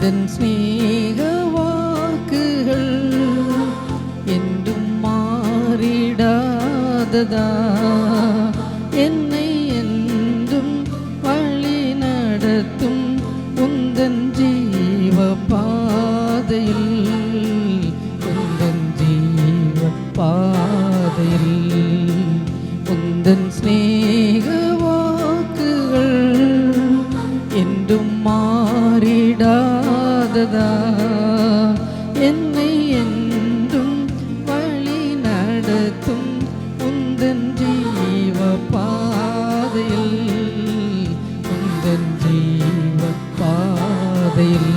உந்தன் ஸ்நேக வாக்குகள் என்றும் மாறிடாததா, என்னை என்றும் வழி நடத்தும் உந்தன் ஜீவ பாதையில், உந்தன் ஜீவ பாதையில். உந்தன் ஸ்நேக வாக்குகள் என்றும் மாறிடாததா, என்னை என்றும் வழி நடத்தும் உந்தன் ஜீவ பாதையில், உந்தன் ஜீவ பாதையில்.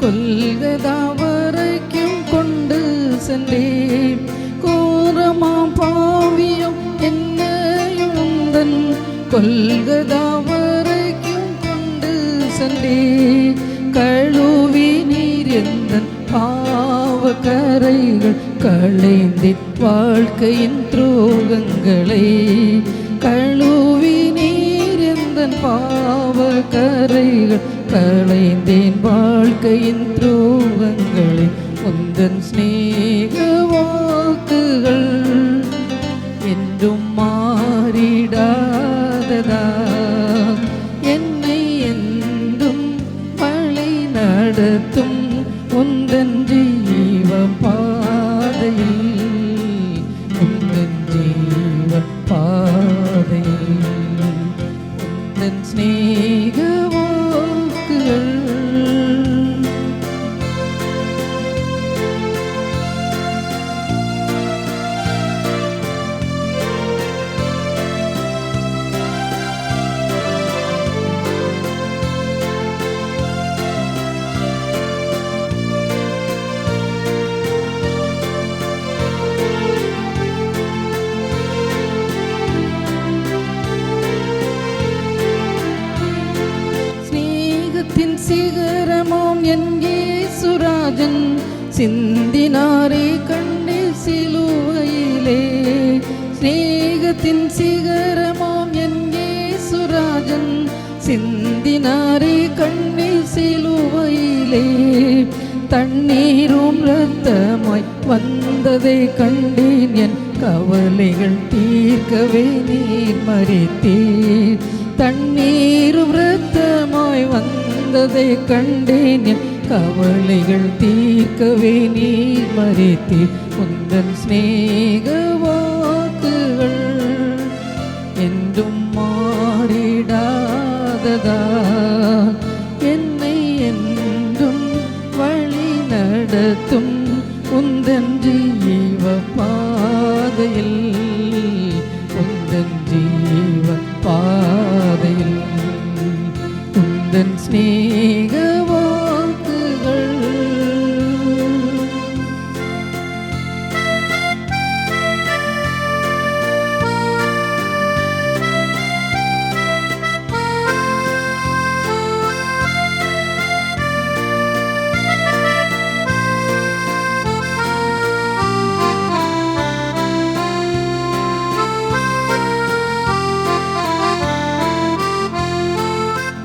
கொல்கதா வரைக்கும் கொண்டு சென்றேன், கோரமாம் பாவியம் என்னையுந்தன் கொல்கதா வரைக்கும் கொண்டு சென்றேன். கழுவி நீர் எந்தன் பாவ கரைகள் களைந்தேன் வாழ்க்கையின் துரோகங்களை, கழுவி நீர் எந்தன் பாவ கரைகள் களைந்தேன் வாழ்க்கையின் துரோகங்களை. உந்தன் ஸ்நேக வாக்குகள் என்றும் மாறிடாததா, என்னை என்றும் வழி நடத்தும் உந்தன் ஜீவ பாதையில், உந்தன் ஜீவ பாதையில். உந்தன் ஸ்நேக சிகரமாம் என் இயேசுராஜன் சிந்தினாரே கண்ணில் சிலுவையிலே, ஸ்நேகத்தின் சிகரமாம் என் இயேசுராஜன் சிந்தினாரே கண்ணில் சிலுவையிலே. தண்ணீரும் இரத்தமாய் வந்ததை கண்டேன், என் கவலைகள் தீர்க்கவே நீர் மரித்தீர். தண்ணீரும் இரத்தமாய் வந்ததை கண்டேன், என் கவலைகள் தீர்க்கவே நீர் மரித்தீர். உந்தன் ஸ்நேக வாக்குகள் என்றும் மாறிடாததா, என்னை என்றும் வழி நடத்தும் உந்தன் ஜீவ பாதையில், உந்தன் ஜீவ பாதையில். உந்தன் ஸ்நேக வாக்குகள்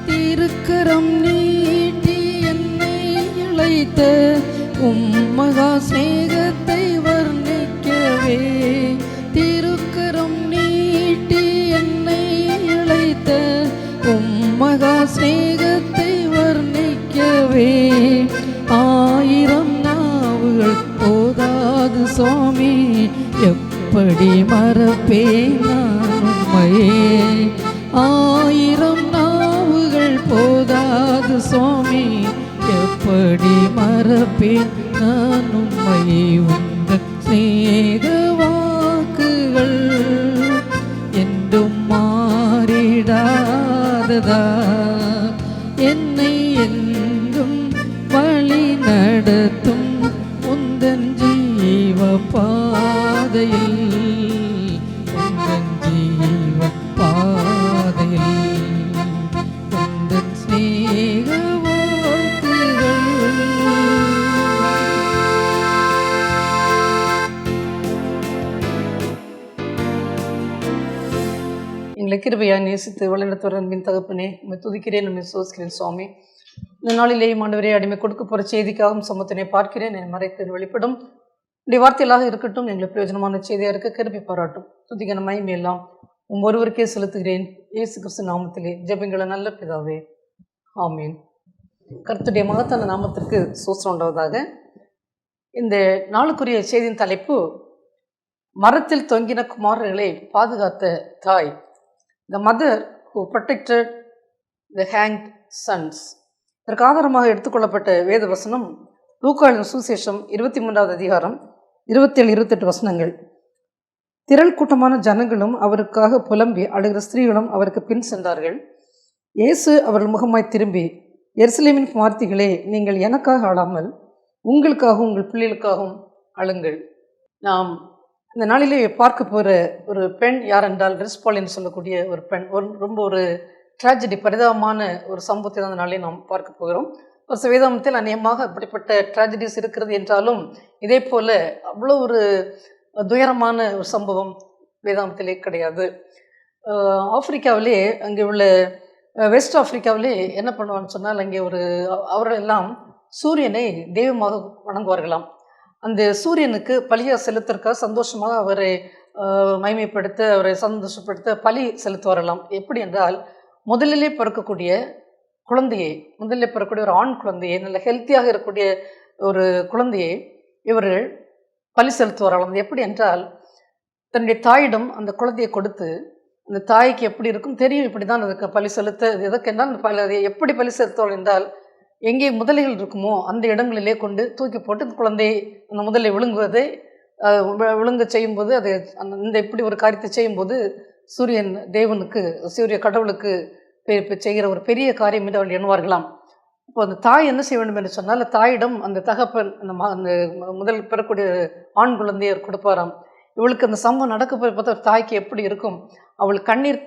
திருக்கரம் நீட்டி என்னை இழைத்த மகா ஸ்நேகத்தை வர்ணிக்கவே, திருக்கரம் நீட்டி என்னை இழைத்த மகா ஸ்நேகத்தை வர்ணிக்கவே. ஆயிரம் நாவுகள் போதாது சுவாமி, எப்படி மறப்பேன் நான் உம்மையே. ஆயிரம் நாவுகள் போதாது சுவாமி, எப்படி மறப்பேன் நான் உம்மையே. உந்தன் ஸ்நேக வாக்குகள் என்றும் மாறிடாததா, உந்தன் ஜீவ பாதையில், உந்தன் ஜீவ பாதையில், உந்தன் ஸ்நேக வாழ்த்துகள். எங்களை கிருபையாய் நேசித்து வழிநடத்துகிற அன்பின் தகப்பனே, உம்மை துதிக்கிறேன், உம்மை சோதிக்கிறேன் சுவாமி. இந்த நாளிலேயே ஆண்டவரே, அடிமை கொடுக்க போகிற செய்திக்காகவும் சமத்தினை பார்க்கிறேன், என் மறைத்து வெளிப்படும் இப்படி வார்த்தைகளாக இருக்கட்டும், எங்களுக்கு பிரயோஜனமான செய்தியாக இருக்க கிருபை பாராட்டும். துதிக்க மகிமை எல்லாம் ஒருவருக்கே செலுத்துகிறேன், இயேசு கிறிஸ்து நாமத்திலே ஜெபங்களை நல்ல பிதாவே, ஆமீன். கர்த்தருடைய மகத்தான நாமத்திற்கு சோஸ்திரம் உண்டாவதாக. இந்த நாளுக்குரிய செய்தியின் தலைப்பு, மரத்தில் தொங்கின குமாரர்களை பாதுகாத்த தாய். The mother who protected the hanged sons. இதற்கு ஆதாரமாக எடுத்துக்கொள்ளப்பட்ட வேத வசனம் லூக்காவின் சுவிசேஷம் 23வது அதிகாரம் 27-28 வசனங்கள். திரள் கூட்டமான ஜனங்களும் அவருக்காக புலம்பி அழுகிற ஸ்திரீகளும் அவருக்கு பின் சென்றார்கள். இயேசு அவர்கள் முகமாய் திரும்பி, எருசலேமின் குமார்த்திகளே, நீங்கள் எனக்காக அழாமல் உங்களுக்காகவும் உங்கள் பிள்ளைகளுக்காகவும் அழுங்கள். நாம் இந்த நாளிலே பார்க்க போகிற ஒரு பெண் யார் என்றால், கிறிஸ்பால் என்று சொல்லக்கூடிய ஒரு பெண். ரொம்ப ஒரு ட்ராஜடி, பரிதாபமான ஒரு சம்பவத்தை அந்த நாளிலே நாம் பார்க்க போகிறோம். ஒரு வேதாந்தத்தில் அநேகமாக அப்படிப்பட்ட ட்ராஜடிஸ் இருக்கிறது என்றாலும், இதே போல் அவ்வளோ ஒரு துயரமான ஒரு சம்பவம் வேதாந்தத்திலே கிடையாது. ஆப்பிரிக்காவிலே, அங்கே உள்ள வெஸ்ட் ஆப்பிரிக்காவிலே என்ன பண்ணுவான்னு சொன்னால், அங்கே அவர்கள் எல்லாம் சூரியனை தெய்வமாக வணங்குவார்களாம். அந்த சூரியனுக்கு பலியாக செலுத்துறதுக்காக சந்தோஷமாக அவரை மகிமைப்படுத்த, அவரை சந்தோஷப்படுத்த பலி செலுத்துவாரலாம். எப்படி என்றால், முதலிலே பிறக்கக்கூடிய குழந்தையை, முதலில் பிறக்கக்கூடிய ஒரு ஆண் குழந்தையை, நல்ல ஹெல்த்தியாக இருக்கக்கூடிய ஒரு குழந்தையை இவர்கள் பலி செலுத்துவாரலாம். எப்படி என்றால், தன்னுடைய தாயிடம் அந்த குழந்தையை கொடுத்து, அந்த தாய்க்கு எப்படி இருக்கும் தெரியும், இப்படி தான் அதுக்கு பலி செலுத்த. எதற்கு என்றால், அதை எப்படி பலி செலுத்துவாள் என்றால், எங்கே முதலைகள் இருக்குமோ அந்த இடங்களிலே கொண்டு தூக்கி போட்டு அந்த குழந்தையை, அந்த முதலை விழுங்குவதை விழுங்க செய்யும்போது, அது இந்த இப்படி ஒரு காரியத்தை செய்யும்போது சூரியன் தேவனுக்கு, சூரிய கடவுளுக்கு செய்கிற ஒரு பெரிய காரியம் என்று அவர்கள் எண்ணுவார்களாம். இப்போ அந்த தாய் என்ன செய்ய வேண்டும் என்று சொன்னால், தாயிடம் அந்த தகப்பன் அந்த முதல் பெறக்கூடிய ஆண் குழந்தையை கொடுப்பாராம். இவளுக்கு அந்த சம்பவம் நடக்க போய் பார்த்தா தாய்க்கு எப்படி இருக்கும்? அவள் கண்ணீர்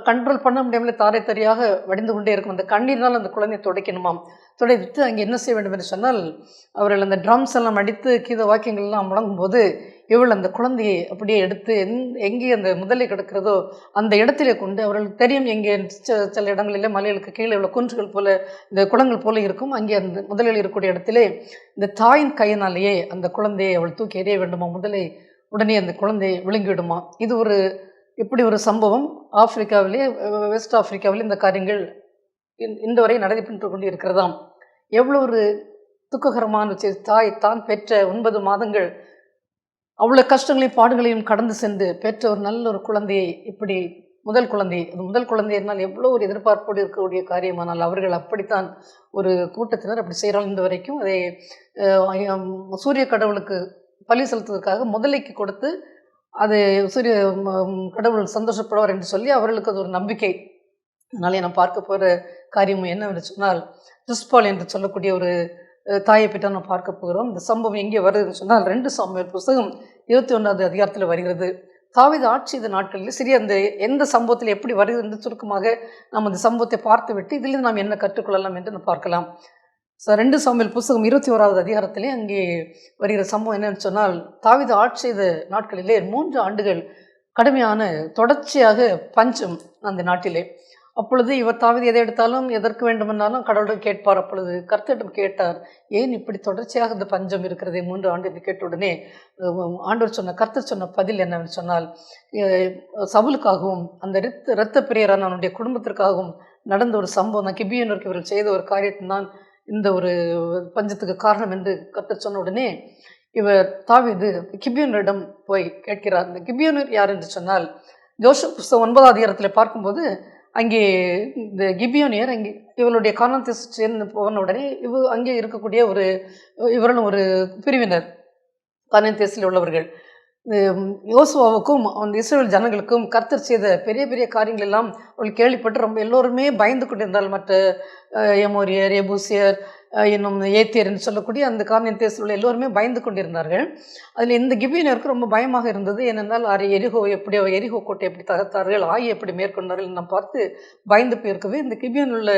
கண்ட்ரோல் பண்ண முடியாமலே தாரை தரியாக வடிந்து கொண்டே இருக்கும். அந்த கண்ணீர்னால் அந்த குழந்தையை துடைக்கணுமாம். துடைத்து அங்கே என்ன செய்ய வேண்டும் என்று சொன்னால், அவர்கள் அந்த ட்ரம்ஸ் எல்லாம் அடித்து கீத வாக்கியங்கள்லாம் முழங்கும்போது இவள் அந்த குழந்தையை அப்படியே எடுத்து எங்கே அந்த முதலை கிடக்கிறதோ அந்த இடத்திலே கொண்டு, அவர்களுக்கு தெரியும் எங்கே சில இடங்களிலே மலைகளுக்கு கீழே உள்ள குன்றுகள் போல, இந்த குளங்கள் போல இருக்கும், அங்கே அந்த முதலைகள் இருக்கக்கூடிய இடத்திலே இந்த தாயின் கையினாலேயே அந்த குழந்தையை அவள் தூக்கி எறிய வேண்டுமா. முதலை உடனே அந்த குழந்தையை விழுங்கிவிடுமா. இது இப்படி ஒரு சம்பவம் ஆப்பிரிக்காவிலே, வெஸ்ட் ஆப்பிரிக்காவிலே இந்த காரியங்கள் இந்த வரை நடைபெற்று கொண்டு இருக்கிறதாம். எவ்வளோ ஒரு துக்ககரமான தாய் தான் பெற்ற 9 மாதங்கள் அவ்வளோ கஷ்டங்களையும் பாடுகளையும் கடந்து சென்று பெற்ற ஒரு நல்ல ஒரு குழந்தையை, இப்படி முதல் குழந்தை, அது முதல் குழந்தை என்னால் எவ்வளோ ஒரு எதிர்பார்ப்போடு இருக்கக்கூடிய காரியமானால் அவர்கள் அப்படித்தான் ஒரு கூட்டத்தினர் அப்படி செய்கிறாள். இந்த வரைக்கும் அதை சூரிய கடவுளுக்கு பலி செலுத்துவதற்காக முதலைக்கு கொடுத்து, அது சூரிய கடவுள் சந்தோஷப்படுவார் என்று சொல்லி அவர்களுக்கு அது ஒரு நம்பிக்கை. அதனாலே நான் பார்க்க போகிற காரியம் என்னவென்று சொன்னால், கிறிஸ்பால் என்று சொல்லக்கூடிய ஒரு தாயை பற்றி நம்ம பார்க்க போகிறோம். இந்த சம்பவம் எங்கே வருதுன்னு சொன்னால், 2 சாமுவேல் புத்தகம் 21வது அதிகாரத்தில் வருகிறது. தாவீது ஆட்சி இந்த நாட்களில் சரி, அந்த எந்த சம்பவத்தில் எப்படி வருகிறது என்று சுருக்கமாக நாம் அந்த சம்பவத்தை பார்த்து விட்டு இதிலிருந்து நாம் என்ன கற்றுக்கொள்ளலாம் என்று நம்ம பார்க்கலாம். 2 சாமுவேல் புத்தகம் 21வது அதிகாரத்திலே அங்கே வருகிற சம்பவம் என்னன்னு சொன்னால், தாவீது ஆட்சி செய்த நாட்களிலே 3 ஆண்டுகள் கடுமையான தொடர்ச்சியாக பஞ்சம் அந்த நாட்டிலே. அப்பொழுது இவர் தாவீது எதை எடுத்தாலும் எதற்கு வேண்டுமென்னாலும் கடவுளிடம் கேட்பார். அப்பொழுது கர்த்தரிடம் கேட்டார், ஏன் இப்படி தொடர்ச்சியாக இந்த பஞ்சம் இருக்கிறதே 3 ஆண்டு என்று கேட்ட உடனே ஆண்டவர் கர்த்தர் சொன்ன பதில் என்னவென்று சொன்னால், சவுலுக்காகவும் அந்த இரத்த பிரியரான அவனுடைய குடும்பத்திற்காகவும் நடந்த ஒரு சம்பவம் தான். கிபியோனருக்கு இவர்கள் செய்த ஒரு காரியத்தின் இந்த ஒரு பஞ்சத்துக்கு காரணம் என்று கர்த்தர் சொன்ன உடனே இவர் தாவீது கிபியோனரிடம் போய் கேட்கிறார். இந்த கிபியோனர் யார் என்று சொன்னால், யோசுவா புத்தகம் 9வது அதிகாரத்தில் பார்க்கும்போது அங்கே இந்த கிபியோனியர் அங்கே இவளுடைய கானான் சேர்ந்து போன உடனே அங்கே இருக்கக்கூடிய இவர்களும் ஒரு பிரிவினர், கானான் தேசத்தில் உள்ளவர்கள். யோசுவாவுக்கும் அந்த இஸ்ரவேல் ஜனங்களுக்கும் கர்த்தர் செய்த பெரிய பெரிய காரியங்கள் எல்லாம் அவள் கேள்விப்பட்டு ரொம்ப எல்லோருமே பயந்து கொண்டிருந்தால். மற்ற எமோரியர், எபூசியர், இன்னும் ஏத்தியர் என்று சொல்லக்கூடிய அந்த கானானிய தேசத்தில் உள்ள எல்லோருமே பயந்து கொண்டிருந்தார்கள். அதில் இந்த கிபியோனியருக்கு ரொம்ப பயமாக இருந்தது. ஏனென்றால் எரிகோ கோட்டை எப்படி தகர்த்தார்கள், ஆயை எப்படி மேற்கொண்டார்கள் நாம் பார்த்து பயந்து போயிருக்கவே இந்த கிபியோனில் உள்ள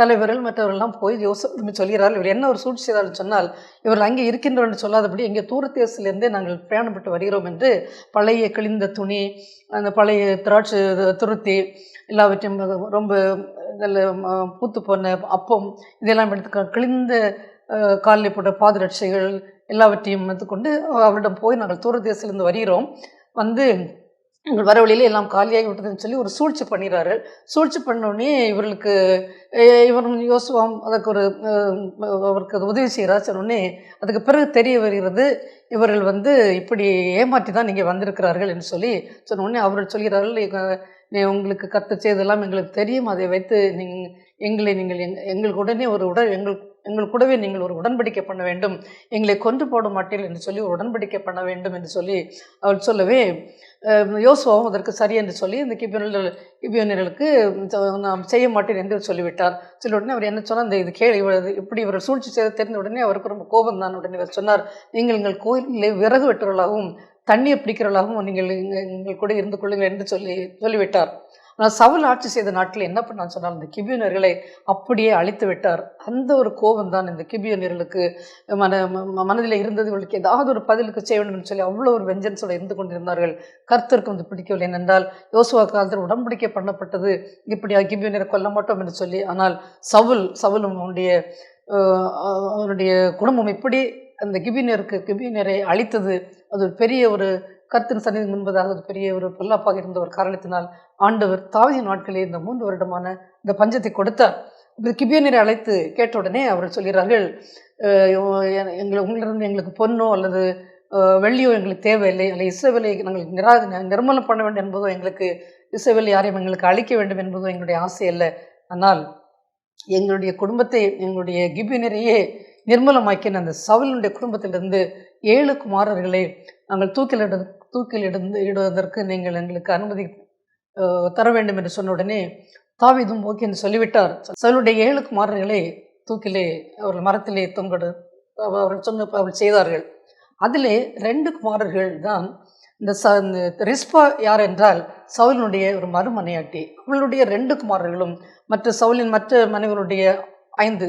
தலைவர்கள் மற்றவர்கள்லாம் போய் யோசேப்பு சொல்கிறார்கள், இவர் என்ன ஒரு சூழ்ச்சி செய்தார்கள் சொன்னால், இவர்கள் அங்கே இருக்கின்றோம் என்று சொல்லாதபடி இங்கே தூர தேசத்திலிருந்தே நாங்கள் பிரயாணப்பட்டு வருகிறோம் என்று பழைய கிழிந்த துணி, அந்த பழைய திராட்சை துருத்தி எல்லாவற்றையும் ரொம்ப இதில் பூத்து போன அப்பம் இதெல்லாம் எடுத்து கிழிந்த காலில் போட்ட பாதரட்சைகள் எல்லாவற்றையும் எடுத்துக்கொண்டு அவரிடம் போய் நாங்கள் தூர தேசத்திலிருந்து வருகிறோம், வந்து எங்கள் வர வழியிலே எல்லாம் காலியாகி விட்டதுன்னு சொல்லி ஒரு சூழ்ச்சி பண்ணிடுறார்கள். சூழ்ச்சி பண்ணோடனே இவர் யோசுவாம் அதற்கு அவருக்கு அது உதவி செய்கிறார். சொன்னோடனே அதுக்கு பிறகு தெரிய வருகிறது, இவர்கள் இப்படி ஏமாற்றி தான் நீங்கள் வந்திருக்கிறார்கள் என்று சொல்லி சொன்னோடனே அவர்கள் சொல்கிறார்கள், உங்களுக்கு கர்த்தர் செய்ததெல்லாம் எங்களுக்கு தெரியும், அதை வைத்து நீங்கள் எங்களுக்கு உடனே எங்கள் கூடவே நீங்கள் ஒரு உடன்படிக்கை பண்ண வேண்டும், எங்களை கொன்று போட மாட்டீர்கள் என்று சொல்லி ஒரு உடன்படிக்கை பண்ண வேண்டும் என்று சொல்லி அவர் சொல்லவே யோசுவாவும் அதற்கு சரி என்று சொல்லி இந்த கிபியோனியர்களுக்கு நாம் செய்ய மாட்டேன் என்று சொல்லிவிட்டார். சொல்ல உடனே அவர் என்ன சொன்னால், இது இப்படி இவர் சூழ்ச்சி செய்த தெரிந்த உடனே அவருக்கு ரொம்ப கோபம் தான். உடனே அவர் சொன்னார், எங்கள் கோயிலிலே விறகு வெட்டுறவர்களாகவும் தண்ணியை பிடிக்கிறவர்களாகவும் நீங்கள் எங்கள் கூட இருந்து கொள்ளுங்கள் என்று சொல்லிவிட்டார். ஆனால் சவுல் ஆட்சி செய்த நாட்டில் என்ன பண்ணான்னு சொன்னால், இந்த கிபியோனியர்களை அப்படியே அழித்து விட்டார். அந்த ஒரு கோபம் தான் இந்த கிபியோனியர்களுக்கு மனதில் இருந்தது. இவர்களுக்கு ஏதாவது ஒரு பதிலுக்கு செய்ய வேண்டும் என்று சொல்லி அவ்வளோ ஒரு வெஞ்சன்ஸோடு இருந்து கொண்டிருந்தார்கள். கர்த்தருக்கு பிடிக்கவில்லை. ஏனென்றால் யோசுவா காலத்தில் உடன்படிக்கை பண்ணப்பட்டது, இப்படி கிபியோனியரை கொல்ல மாட்டோம் என்று சொல்லி. ஆனால் சவுலும் அவனுடைய குடும்பம் இப்படி அந்த கிபியோனியரை அழித்தது. அது ஒரு பெரிய ஒரு கர்த்தரின் சந்நிதி முன்பதாக அது பெரிய ஒரு பொல்லாப்பாக இருந்த ஒரு காரணத்தினால் ஆண்டவர் தாவீதின் நாட்களில் இந்த 3 வருடமான இந்த பஞ்சத்தை கொடுத்தார். கிபியோனியரை அழைத்து கேட்ட உடனே அவர்கள் சொல்கிறார்கள், உங்களிடம் எங்களுக்கு பொன்னோ அல்லது வெள்ளியோ எங்களுக்கு தேவையில்லை, அல்ல இஸ்ரவேலை நாங்கள் நிர்மூலம் பண்ண வேண்டும் என்பதோ, எங்களுக்கு இஸ்ரவேல் யாரையும் எங்களுக்கு அழிக்க வேண்டும் என்பதோ எங்களுடைய ஆசை அல்ல. ஆனால் எங்களுடைய குடும்பத்தை, எங்களுடைய கிபியோனியரையே நிர்மூலமாக்கின அந்த சவுலினுடைய குடும்பத்திலிருந்து 7 குமாரர்களை நாங்கள் தூக்கிலிடுவதற்கு நீங்கள் எங்களுக்கு அனுமதி தர வேண்டும் என்று சொன்ன உடனே தாவீதும் ஓகே என்று சொல்லிவிட்டார். சவுலுடைய 7 குமாரர்களை தூக்கிலே அவர்கள் மரத்திலே அவர்கள் செய்தார்கள். அதிலே 2 குமாரர்கள் தான் இந்த ரிஸ்பா யார் என்றால் சவுலினுடைய ஒரு மறுமனையாட்டி. அவளுடைய 2 குமாரர்களும் சவுலின் மற்ற மனைவருடைய 5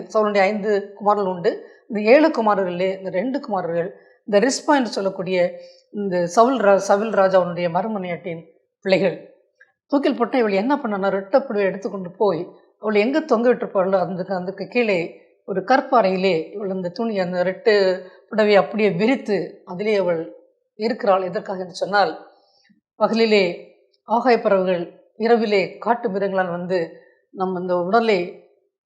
குமாரர்கள் உண்டு. இந்த 7 குமாரர்களே இந்த 2 குமாரர்கள் இந்த ரிஸ்பா என்று சொல்லக்கூடிய இந்த சவுல் ராஜாவுடைய மறுமனையாட்டின் பிள்ளைகள். தூக்கில் போட்ட இவள் என்ன பண்ணா, ரெட்டப்புடவை எடுத்துக்கொண்டு போய் அவள் எங்கே தொங்க விட்டுருப்பாளோ அதுக்கு கீழே ஒரு கற்பாறையிலே இவள் அந்த துணி அந்த ரெட்டு புடவையை அப்படியே விரித்து அதிலே அவள் இருக்கிறாள். எதற்காக என்று சொன்னால், பகலிலே ஆகாய பறவைகள், இரவிலே காட்டு மிருகங்களால் நம்ம இந்த உடலை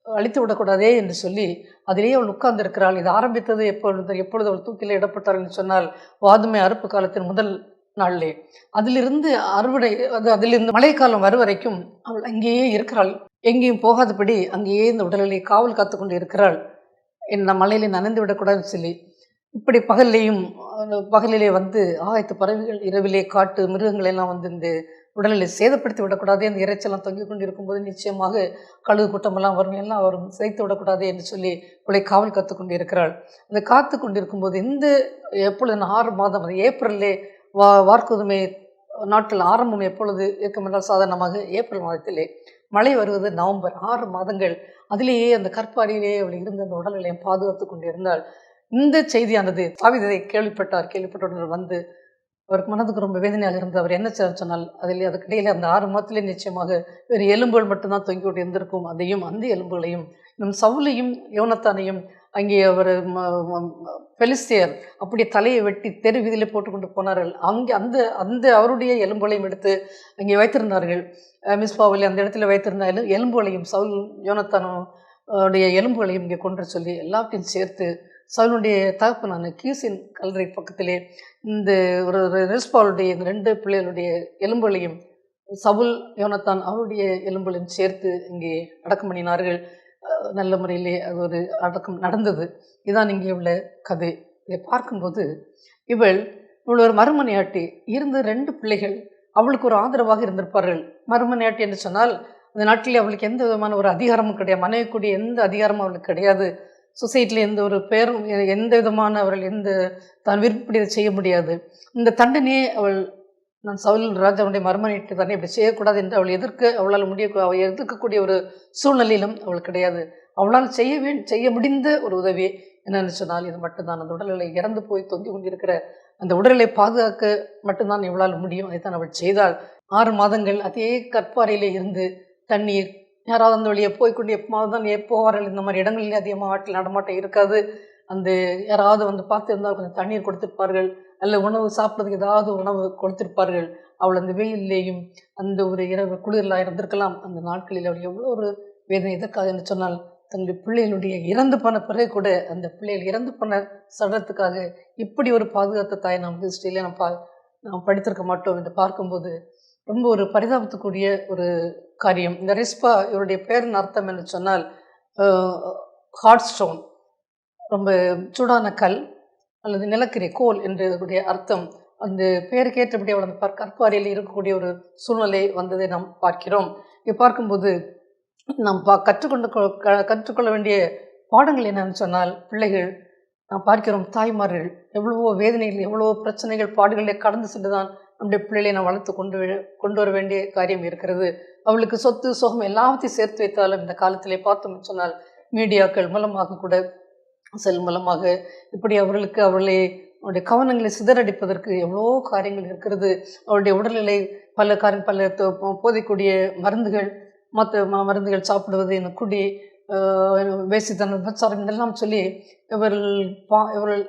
அழித்து விடக்கூடாதே என்று சொல்லி அதிலேயே அவள் உட்கார்ந்து இருக்கிறாள். இது ஆரம்பித்தது எப்பொழுது அவள் தூக்கிலே இடப்பட்டாள் என்று சொன்னால், வாதுமை அறுப்பு காலத்தின் முதல் நாளிலே. அதிலிருந்து அதிலிருந்து மழைக்காலம் வரும் வரைக்கும் அவள் அங்கேயே இருக்கிறாள். எங்கேயும் போகாதபடி அங்கேயே இந்த உடலை காவல் காத்து கொண்டு இருக்கிறாள். இந்த மலையிலே நனைந்து விடக்கூடாதுன்னு சொல்லி இப்படி பகலிலே ஆகாயத்து பறவைகள், இரவிலே காட்டு மிருகங்கள் எல்லாம் இந்த உடலில் சேதப்படுத்தி விடக்கூடாது, அந்த இறைச்செல்லாம் தொங்கி கொண்டு இருக்கும்போது நிச்சயமாக கழுகு கூட்டமெல்லாம் வரும் சேர்த்து விடக்கூடாது என்று சொல்லி இவளை காவல் காத்து கொண்டு இருக்கிறாள். அந்த காத்து கொண்டு இருக்கும்போது எப்பொழுது 6 மாதம், அது ஏப்ரல்லே வார்க்குதுமை நாட்கள் ஆரம்பம் எப்பொழுது இருக்கும் என்றால் சாதாரணமாக ஏப்ரல் மாதத்திலே, மழை வருவது நவம்பர். 6 மாதங்கள் அதிலேயே அந்த கற்பாரியிலே அவள் இருந்த அந்த உடல்நிலையை பாதுகாத்து கொண்டு இருந்தாள். இந்த செய்தியானது தாவீதை கேள்விப்பட்டவுடன் அவருக்கு மனதுக்கு ரொம்ப வேதனையாக இருந்து அவர் என்ன சொன்னால், அதுக்கிடையிலே அந்த 6 மாதத்திலே நிச்சயமாக வேறு எலும்புகள் மட்டும்தான் தொங்கி கொண்டு இருந்திருக்கும். அந்த எலும்புகளையும் நம் சவுலையும் யோனத்தானையும் அங்கே அவர் பெலிஸ்தியர் அப்படியே தலையை வெட்டி தெரு வீதியிலே போட்டுக்கொண்டு போனார்கள். அங்கே அந்த அவருடைய எலும்புகளையும் எடுத்து அங்கே வைத்திருந்தார்கள். மிஸ்பாவில் அந்த இடத்துல வைத்திருந்த எலும்புகளையும் சவுல் யோனத்தானும் உடைய எலும்புகளையும் இங்கே கொண்டு சொல்லி எல்லாத்தையும் சேர்த்து சவுலுடைய தகப்பனான கீசின் கல்லறை பக்கத்திலே இந்த ஒரு ரிஸ்பாவுடைய 2 பிள்ளைகளுடைய எலும்புகளையும் சவுல் யோனத்தான் அவருடைய எலும்புகளையும் சேர்த்து இங்கே அடக்கம் பண்ணினார்கள். நல்ல முறையிலே அது ஒரு அடக்கம் நடந்தது. இதுதான் இங்கே உள்ள கதை. இதை பார்க்கும்போது இவள் ஒரு மறுமனையாட்டி இருந்த 2 பிள்ளைகள் அவளுக்கு ஒரு ஆதரவாக இருந்திருப்பார்கள். மறுமனையாட்டி என்று சொன்னால் அந்த நாட்டிலே அவளுக்கு எந்த விதமான ஒரு அதிகாரமும் கிடையாது, மனைவிக்கூடிய எந்த அதிகாரமும் அவளுக்கு கிடையாது. சொசைட்டியில் எந்த ஒரு பேரும் எந்த விதமான அவர்கள் எந்த தான் விருப்பப்படி செய்ய முடியாது. இந்த தண்டனையே நான் சவுல் ராஜாவுடைய மர்மனிட்டு தானே இப்படி செய்யக்கூடாது என்று அவளால் அவள் எதிர்க்கக்கூடிய ஒரு சூழ்நிலையிலும் அவள் கிடையாது. அவளால் செய்ய முடிந்த ஒரு உதவி என்னென்னு சொன்னால் இது மட்டும்தான். அந்த உடல்களை இறந்து போய் தொங்கி கொண்டிருக்கிற அந்த உடல்களை பாதுகாக்க மட்டும்தான் இவளால் முடியும். அதைத்தான் அவள் செய்தாள். 6 மாதங்கள் அதே கற்பாறையிலே இருந்து தண்ணீர், யாராவது அந்த வழியை போய்கொண்டு எப்போது தான் போவார்கள். இந்த மாதிரி இடங்களிலே அதிகமாக ஆட்கள் நடமாட்டம் இருக்காது. அந்த யாராவது வந்து பார்த்துருந்தால் கொஞ்சம் தண்ணீர் கொடுத்துருப்பார்கள், அல்ல உணவு சாப்பிட்றதுக்கு ஏதாவது உணவு கொடுத்திருப்பார்கள். அவள் அந்த வெயிலேயும் அந்த ஒரு இரவு குளிரெலாம் இருந்திருக்கலாம். அந்த நாட்களில் அவள் எவ்வளோ ஒரு வேதனை. எதற்காக என்று சொன்னால் தன்னுடைய பிள்ளைகளுடைய இறந்து போன பிறகு கூட அந்த பிள்ளைகள் இறந்து போன சடலத்துக்காக இப்படி ஒரு பாதுகாத்த தாயை நாம் ஹிஸ்டரியிலே நாம் படித்திருக்க மாட்டோம் என்று பார்க்கும்போது ரொம்ப ஒரு பரிதாபத்துக்குரிய ஒரு காரியம். இந்த ரிஸ்பா இவருடைய பேரின் அர்த்தம் என்று சொன்னால் ஹாட் ஸ்டோன், ரொம்ப சூடான கல் அல்லது நிலக்கரி கோல் என்றுடைய அர்த்தம். அந்த பெயருக்கு ஏற்றபடி அவள் அந்த கற்பாறையில் இருக்கக்கூடிய ஒரு சூழ்நிலை வந்ததை நாம் பார்க்கிறோம். இங்கே பார்க்கும்போது நாம் கற்றுக்கொள்ள வேண்டிய பாடங்கள் என்னன்னு சொன்னால், பிள்ளைகள் நாம் பார்க்கிறோம் தாய்மார்கள் எவ்வளவோ வேதனைகள், எவ்வளவோ பிரச்சனைகள், பாடுகளை கடந்து சென்று தான் நம்முடைய பிள்ளைகளை நாம் வளர்த்து கொண்டு வர வேண்டிய காரியம் இருக்கிறது. அவளுக்கு சொத்து சுகம் எல்லாத்தையும் சேர்த்து வைத்தாலும் இந்த காலத்திலே பார்த்தோம் சொன்னால் மீடியாக்கள் மூலமாக கூட செல் மூலமாக இப்படி அவளுடைய கவனங்களை சிதறடிப்பதற்கு எவ்வளோ காரியங்கள் இருக்கிறது. அவளுடைய உடல்நிலை பல போதைக்கூடிய மருந்துகள், மற்ற மருந்துகள் சாப்பிடுவது, இந்த குடி, வேசித்தனம், விபச்சாரம் இதெல்லாம் சொல்லி இவர்கள்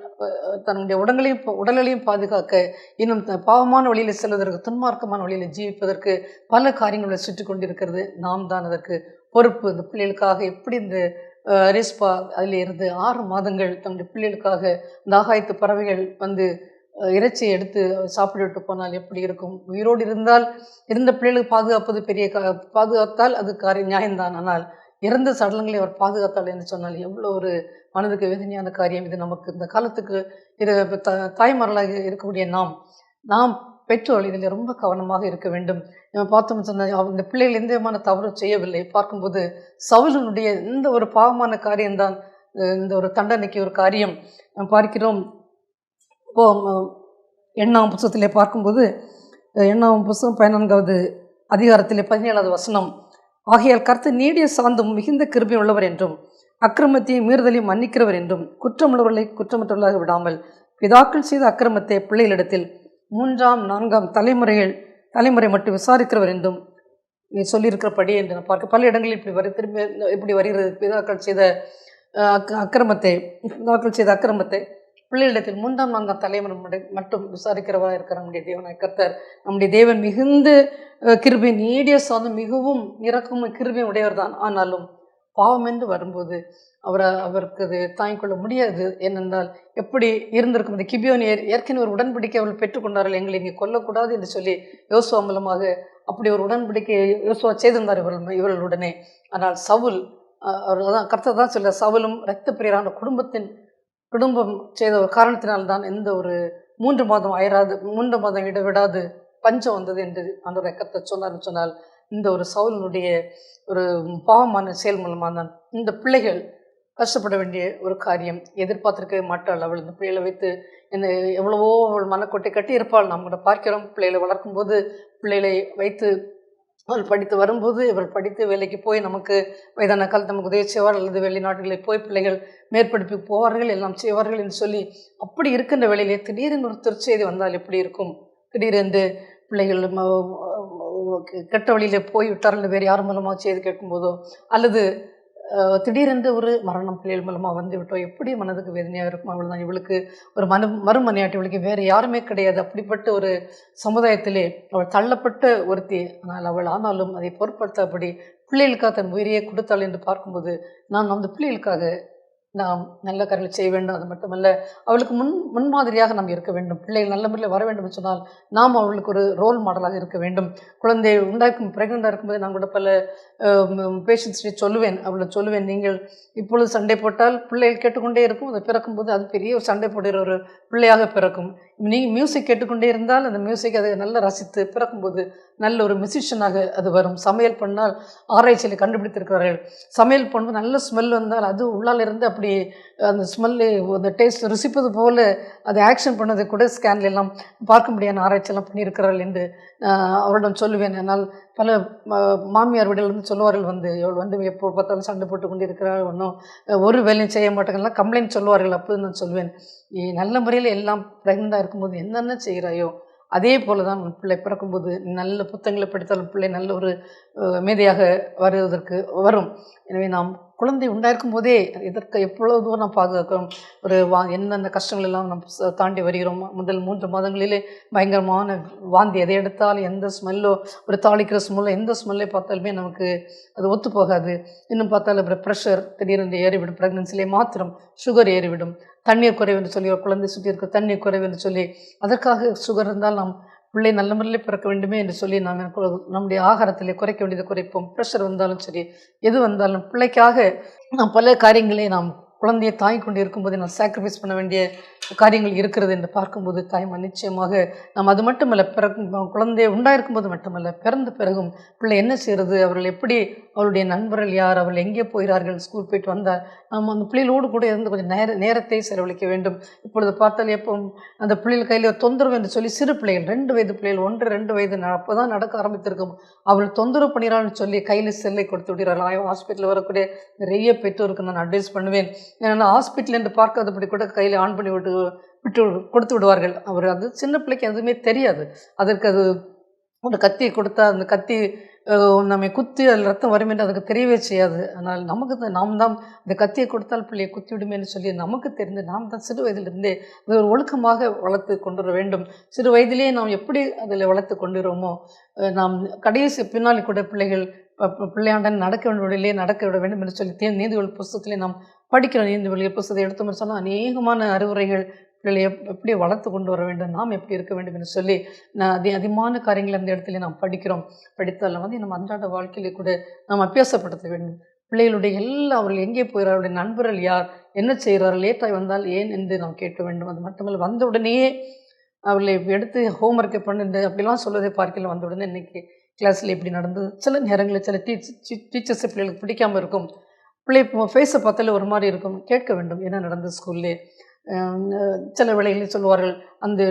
தன்னுடைய உடல்களையும் பாதுகாக்க, இன்னும் பாவமான வழியில் செல்வதற்கு, துன்மார்க்கமான வழியில் ஜீவிப்பதற்கு பல காரியங்களை சுற்றி கொண்டிருக்கிறது. நாம் தான் அதற்கு பொறுப்பு. இந்த பிள்ளைகளுக்காக எப்படி இந்த ரிஸ்பா அதில் இருந்து 6 மாதங்கள் தன்னுடைய பிள்ளைகளுக்காக இந்த ஆகாயத்து பறவைகள் வந்து இறைச்சியை எடுத்து சாப்பிட்டுட்டு போனால் எப்படி இருக்கும்? உயிரோடு இருந்த பிள்ளைகளுக்கு பாதுகாப்பது பாதுகாத்தால் அது நியாயம்தான். ஆனால் இறந்த சடலங்களை அவர் பாதுகாத்தாள் என்று சொன்னால் எவ்வளோ ஒரு மனதுக்கு வேதனையான காரியம். இது நமக்கு இந்த காலத்துக்கு தாய்மார்களாக இருக்கக்கூடிய நாம் பெற்றோர் இதில் ரொம்ப கவனமாக இருக்க வேண்டும். நம்ம பார்த்தோம்னு சொன்னால் இந்த பிள்ளைகள் எந்த விதமான தவறு செய்யவில்லை. பார்க்கும்போது சவுலனுடைய இந்த ஒரு பாவமான காரியம்தான் இந்த ஒரு தண்டனைக்கு ஒரு காரியம் நாம் பார்க்கிறோம். இப்போ 8ஆம் புத்தகத்திலே பார்க்கும்போது 8ஆம் புத்தகம் 14வது அதிகாரத்திலே 17வது வசனம், ஆகையால் கர்த்தர் நீடிய சாந்தம் மிகுந்த கிருபை உள்ளவர் என்றும் அக்கிரமத்தையும் மீறுதலையும் மன்னிக்கிறவர் என்றும் குற்றமுள்ளவர்களை குற்றமற்றவர்களாக விடாமல் பிதாக்கள் செய்த அக்கிரமத்தை பிள்ளைகளிடத்தில் 3ஆம் 4ஆம் தலைமுறை மட்டும் விசாரிக்கிறவர் என்றும் நீ சொல்லியிருக்கிறபடி என்று நான் பார்க்க பல இடங்களில் இப்படி வருகிறது. பிதாக்கள் செய்த அக்கிரமத்தை பிள்ளைகளிடத்தில் 3ஆம் 4ஆம் தலைமுறை மட்டும் விசாரிக்கிறவராக இருக்கிற நம்முடைய தேவனாய் கர்த்தர். நம்முடைய தேவன் மிகுந்த கிருபை, நீடிய சாந்தம், மிகவும் இரக்கமும் கிருபையும் உடையவர் தான். ஆனாலும் பாவம் என்று வரும்போது அவருக்கு அது தாங்கிக் கொள்ள முடியாது. ஏனென்றால் எப்படி இருந்திருக்கும், இந்த கிபியோன் ஏற்கனவே ஒரு உடன்படிக்கை அவர்கள் பெற்றுக்கொண்டார்கள், எங்களை இங்கே கொல்லக்கூடாது என்று சொல்லி யோசுவா மூலமாக அப்படி ஒரு உடன்படிக்கை யோசுவா செய்திருந்தார் இவர்களுடனே. ஆனால் சவுல், அவர் தான் கர்த்தர் தான் சொல்ல, சவுலும் இரத்த பிரியரான குடும்பம் செய்த ஒரு காரணத்தினால்தான் இந்த ஒரு 3 மாதம் இடைவிடாது பஞ்சம் வந்தது என்று அந்த கர்த்தர் சொன்னார். இந்த ஒரு சவுலினுடைய ஒரு பாவமான செயல் மூலமாக தான் இந்த பிள்ளைகள் கஷ்டப்பட வேண்டிய ஒரு காரியம். எதிர்பார்த்திருக்கவே மாட்டாள் அவள். இந்த பிள்ளைகளை வைத்து எவ்வளவோ அவள் மனக்கொட்டை கட்டி இருப்பாள். நாம் கூட பார்க்கிறோம், பிள்ளைகளை வளர்க்கும்போது பிள்ளைகளை வைத்து அவள் படித்து வரும்போது, இவள் படித்து வேலைக்கு போய் நமக்கு வயதான காலத்து நமக்கு உதவி செய்வார்கள், அல்லது வெளிநாடுகளில் போய் பிள்ளைகள் மேற்படிப்புக்கு போவார்கள், எல்லாம் செய்வார்கள் என்று சொல்லி அப்படி இருக்கின்ற வேலையிலே திடீரென்று ஒரு திருச்செய்தி வந்தால் எப்படி இருக்கும்? திடீரென்று பிள்ளைகள் கெட்ட வழியில் போய் விட்டார்கள் வேறு யார் மூலமாக செய்து கேட்கும்போதோ, அல்லது திடீரென்று ஒரு மரணம் பிள்ளைகள் மூலமாக வந்து விட்டோம், எப்படி மனதுக்கு வேதனையாக இருக்கும்? அவள் தான் இவளுக்கு ஒரு மறுமனையாட்டி, இவளுக்கு வேறு யாருமே கிடையாது. அப்படிப்பட்ட ஒரு சமுதாயத்திலே அவள் தள்ளப்பட்ட ஒருத்தி. ஆனாலும் அதை பொருட்படுத்தபடி பிள்ளைகளுக்காக தன் உயிரையே கொடுத்தாள் என்று பார்க்கும்போது நாம் அந்த பிள்ளைகளுக்காக நாம் நல்ல காரியங்களை செய்ய வேண்டும். அது மட்டுமல்ல, அவளுக்கு முன்மாதிரியாக நாம் இருக்க வேண்டும். பிள்ளைகள் நல்ல முறையில் வர வேண்டும் என்று சொன்னால் நாம் அவளுக்கு ஒரு ரோல் மாடலாக இருக்க வேண்டும். குழந்தை பிரெக்னெண்டாக இருக்கும்போது நான் கூட பல பேஷண்ட்ஸ்டே சொல்லுவேன், நீங்கள் இப்பொழுது சண்டை போட்டால் பிள்ளைகள் கேட்டுக்கொண்டே இருக்கும், அது பிறக்கும்போது அது பெரிய ஒரு சண்டை போடுகிற ஒரு பிள்ளையாக பிறக்கும். நீங்கள் மியூசிக் கேட்டுக்கொண்டே இருந்தால் அந்த மியூசிக் அதை நல்லா ரசித்து பிறக்கும்போது நல்ல ஒரு மியூசிஷியனாக அது வரும். சமையல் பண்ணால் ஆராய்ச்சியில் கண்டுபிடித்திருக்கிறார்கள், சமையல் பண்ணும்போது நல்ல ஸ்மெல் வந்தால் அது உள்ளால் இருந்து அப்படி அப்படி அந்த ஸ்மெல்லு அந்த டேஸ்ட் ருசிப்பது போல் அதை ஆக்ஷன் பண்ணதை கூட ஸ்கேன்ல எல்லாம் பார்க்க முடியாத ஆராய்ச்சியெல்லாம் பண்ணியிருக்கிறார்கள் என்று அவரிடம் சொல்லுவேன். ஆனால் பல மாமியார் வீடுலேருந்து சொல்லுவார்கள், இவள் எப்போ பார்த்தாலும் சண்டை போட்டு கொண்டு இருக்கிறாள், ஒன்றும் ஒரு வேலையும் செய்ய மாட்டாங்கலாம் கம்ப்ளைண்ட் சொல்லுவார்கள். அப்போது நான் சொல்லுவேன், நீ நல்ல முறையில் எல்லாம் ப்ரெக்னெண்ட்டாக இருக்கும்போது என்னென்ன செய்கிறாயோ அதே போல தான் உன் பிள்ளை பிறக்கும்போது நல்ல புத்தகங்களை படித்தாலும் பிள்ளை நல்ல ஒரு மேதையாக வருவதற்கு வரும். எனவே நாம் குழந்தை உண்டாயிருக்கும் போதே இதற்கு எவ்வளோ தூரம் நாம் பாதுகாக்கிறோம். என்னென்ன கஷ்டங்கள் எல்லாம் நாம் தாண்டி வருகிறோம். முதல் 3 மாதங்களிலே பயங்கரமான வாந்தி, எதை எடுத்தாலும் எந்த ஸ்மெல்லோ, ஒரு தாளிக்கிற ஸ்மெல்லோ, எந்த ஸ்மெல்லை பார்த்தாலுமே நமக்கு அது ஒத்து போகாது. இன்னும் பார்த்தாலும் அப்புறம் ப்ரெஷர் திடீரென்று ஏறிவிடும். ப்ரெக்னன்சிலே மாத்திரம் சுகர் ஏறிவிடும். தண்ணீர் குறைவு என்று சொல்லி, ஒரு குழந்தை சுற்றி இருக்க தண்ணீர் குறைவு என்று சொல்லி, அதற்காக சுகர் இருந்தால் நாம் பிள்ளை நல்ல முறையில் பிறக்க வேண்டுமே என்று சொல்லி நாம் நம்முடைய ஆகாரத்திலே குறைக்க வேண்டியதை குறைப்போம். ப்ரெஷர் வந்தாலும் சரி, எது வந்தாலும் பிள்ளைக்காக நாம் பல காரியங்களை நாம் குழந்தையை தாய் கொண்டு இருக்கும்போது நான் சாக்ரிஃபைஸ் பண்ண வேண்டிய காரியங்கள் இருக்கிறது என்று பார்க்கும்போது தாய்மா நிச்சயமாக நாம் அது மட்டுமல்ல, குழந்தையை உண்டாயிருக்கும்போது மட்டுமல்ல, பிறந்த பிறகும் பிள்ளை என்ன செய்கிறது, அவர்கள் எப்படி, அவருடைய நண்பர்கள் யார், அவர்கள் எங்கே போகிறார்கள், ஸ்கூல் போயிட்டு வந்தால் நாம் அந்த பிள்ளைகளோடு கூட இருந்து கொஞ்சம் நேரத்தை செலவழிக்க வேண்டும். இப்பொழுது பார்த்தால் எப்போ அந்த பிள்ளைகள் கையில் தொந்தரவு என்று சொல்லி சிறு பிள்ளைகள் 2 வயது பிள்ளைகள் 1, 2 வயது அப்போ தான் நடக்க ஆரம்பித்திருக்கும், அவர்கள் தொந்தரவு பண்ணிறான்னு சொல்லி கையில் செல்லை கொடுத்து விடுகிறார்கள். ஹாஸ்பிட்டலில் வரக்கூடிய நிறைய பெற்றோருக்கு நான் அட்வைஸ் பண்ணுவேன். ஏன்னா ஹாஸ்பிட்டல் என்று பார்க்காதபடி கூட கையில் ஆன் பண்ணி விட்டு கொடுத்து விடுவார்கள். அது சின்ன பிள்ளைக்கு எதுவுமே தெரியாது. அதற்கு அது ஒரு கத்தியை கொடுத்தா அந்த கத்தி நம்மை குத்தி அதில் ரத்தம் வரும் என்று அதுக்கு தெரியவே செய்யாது. ஆனால் நாம் தான் இந்த கத்தியை கொடுத்தால் பிள்ளையை குத்தி விடுமேன்னு சொல்லி நமக்கு தெரிந்து நாம் தான் சிறு வயதிலிருந்தே அது ஒரு ஒழுக்கமாக வளர்த்து கொண்டு வர வேண்டும். சிறு வயதிலே நாம் எப்படி அதில் வளர்த்து கொண்டுறோமோ நாம் கடைசி பின்னாடி கூட பிள்ளையாண்டன் நடக்க வேண்டிய நடக்க விட வேண்டும் என்று சொல்லி நீதிபதி புஸ்தகத்திலே நாம் படிக்கிறோம். நீதிபதி புஸ்தகத்தை எடுத்தோம்னு சொன்னால் அநேகமான அறிவுரைகள் பிள்ளைகளை எப்படி வளர்த்து கொண்டு வர வேண்டும், நாம் எப்படி இருக்க வேண்டும் என்று சொல்லி அதிகமான காரியங்கள் அந்த இடத்துல நாம் படித்தாலும் நம்ம அன்றாட வாழ்க்கையிலே கூட நாம் அபியாசப்படுத்த வேண்டும். பிள்ளைகளுடைய அவர்கள் எங்கே போகிறார்கள், அவருடைய நண்பர்கள் யார், என்ன செய்கிறார்கள், லேட்டாக வந்தால் ஏன் என்று நாம் கேட்க வேண்டும். அது மட்டுமல்ல, வந்த உடனேயே அவர்களை எடுத்து ஹோம்ஒர்க்கை பண்ணிட்டு அப்படிலாம் சொல்வதை பார்க்கல. வந்த உடனே இன்றைக்கி கிளாஸில் இப்படி நடந்தது. சில நேரங்களில் சில டீச்சர்ஸ் பிள்ளைகளுக்கு பிடிக்காமல் இருக்கும். பிள்ளை ஃபேஸை பார்த்தாலே ஒரு மாதிரி இருக்கும். கேட்க வேண்டும், என்ன நடந்தது ஸ்கூல்லே. சில வேளைகளில் சொல்லுவார்கள், அந்த